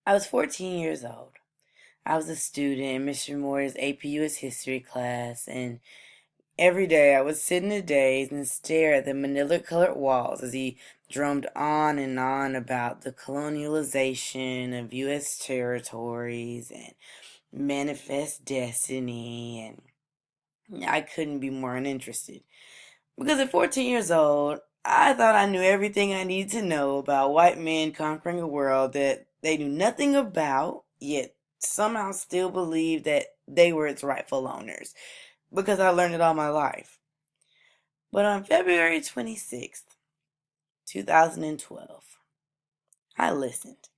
I was 14 years old. I was a student in Mr. Moore's AP US history class, and every day I would sit in a daze and stare at the manila colored walls as he drummed on and on about the colonialization of US territories and manifest destiny, and I couldn't be more uninterested. Because at 14 years old, I thought I knew everything I needed to know about white men conquering a world that they knew nothing about, yet somehow still believed that they were its rightful owners, because I learned it all my life. But on February 26th, 2012, I listened,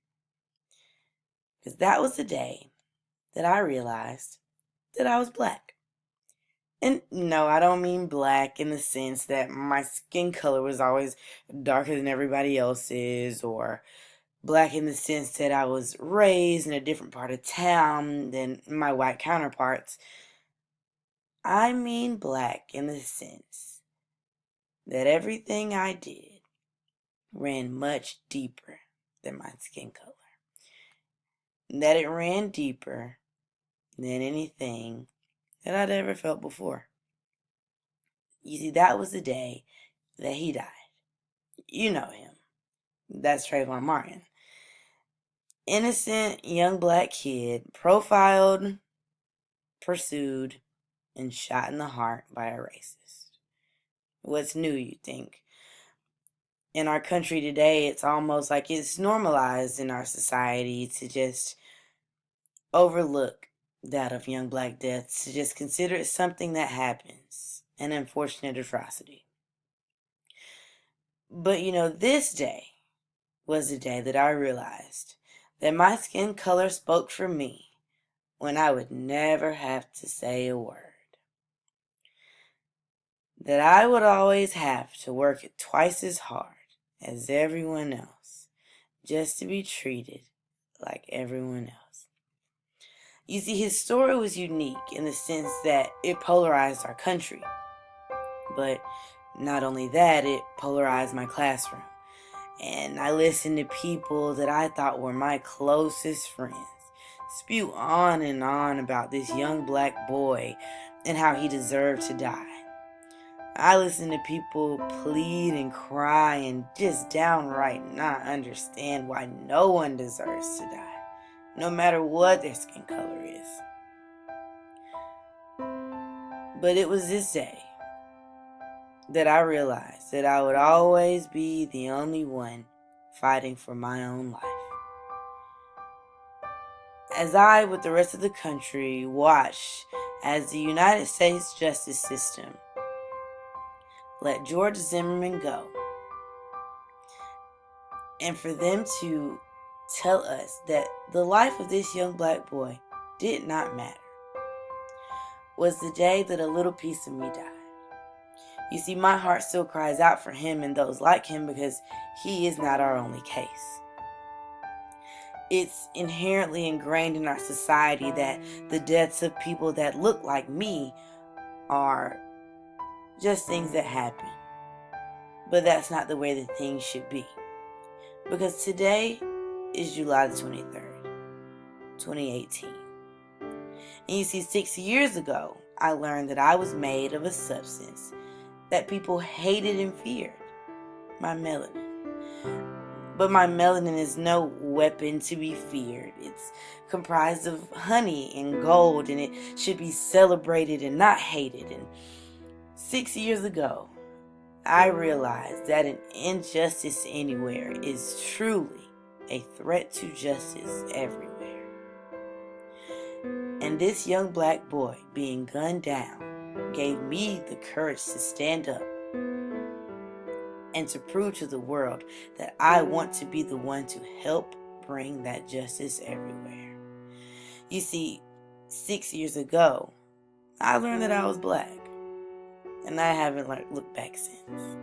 because that was the day that I realized that I was black. And no, I don't mean black in the sense that my skin color was always darker than everybody else's, or black in the sense that I was raised in a different part of town than my white counterparts. I mean black in the sense that everything I did ran much deeper than my skin color. That it ran deeper than anything that I'd ever felt before. You see, that was the day that he died. You know him. That's Trayvon Martin. Innocent young black kid, profiled, pursued, and shot in the heart by a racist. What's new, you think? In our country today, it's almost like it's normalized in our society to just overlook that of young black deaths, to just consider it something that happens, an unfortunate atrocity. But this day was the day that I realized that my skin color spoke for me when I would never have to say a word. That I would always have to work it twice as hard as everyone else just to be treated like everyone else. You see, his story was unique in the sense that it polarized our country. But not only that, it polarized my classroom. And I listened to people that I thought were my closest friends spew on and on about this young black boy and how he deserved to die. I listened to people plead and cry and just downright not understand why no one deserves to die, no matter what their skin color is. But it was this day that I realized that I would always be the only one fighting for my own life. As I, with the rest of the country, watched as the United States justice system let George Zimmerman go, and for them to tell us that the life of this young black boy did not matter, was the day that a little piece of me died. You see, my heart still cries out for him and those like him because he is not our only case. It's inherently ingrained in our society that the deaths of people that look like me are just things that happen. But that's not the way that things should be. Because today is July the 23rd, 2018. And you see, 6 years ago, I learned that I was made of a substance that people hated and feared, my melanin. But my melanin is no weapon to be feared. It's comprised of honey and gold, and it should be celebrated and not hated. And 6 years ago, I realized that an injustice anywhere is truly a threat to justice everywhere. And this young black boy being gunned down gave me the courage to stand up and to prove to the world that I want to be the one to help bring that justice everywhere. You see, 6 years ago, I learned that I was black, and I haven't looked back since.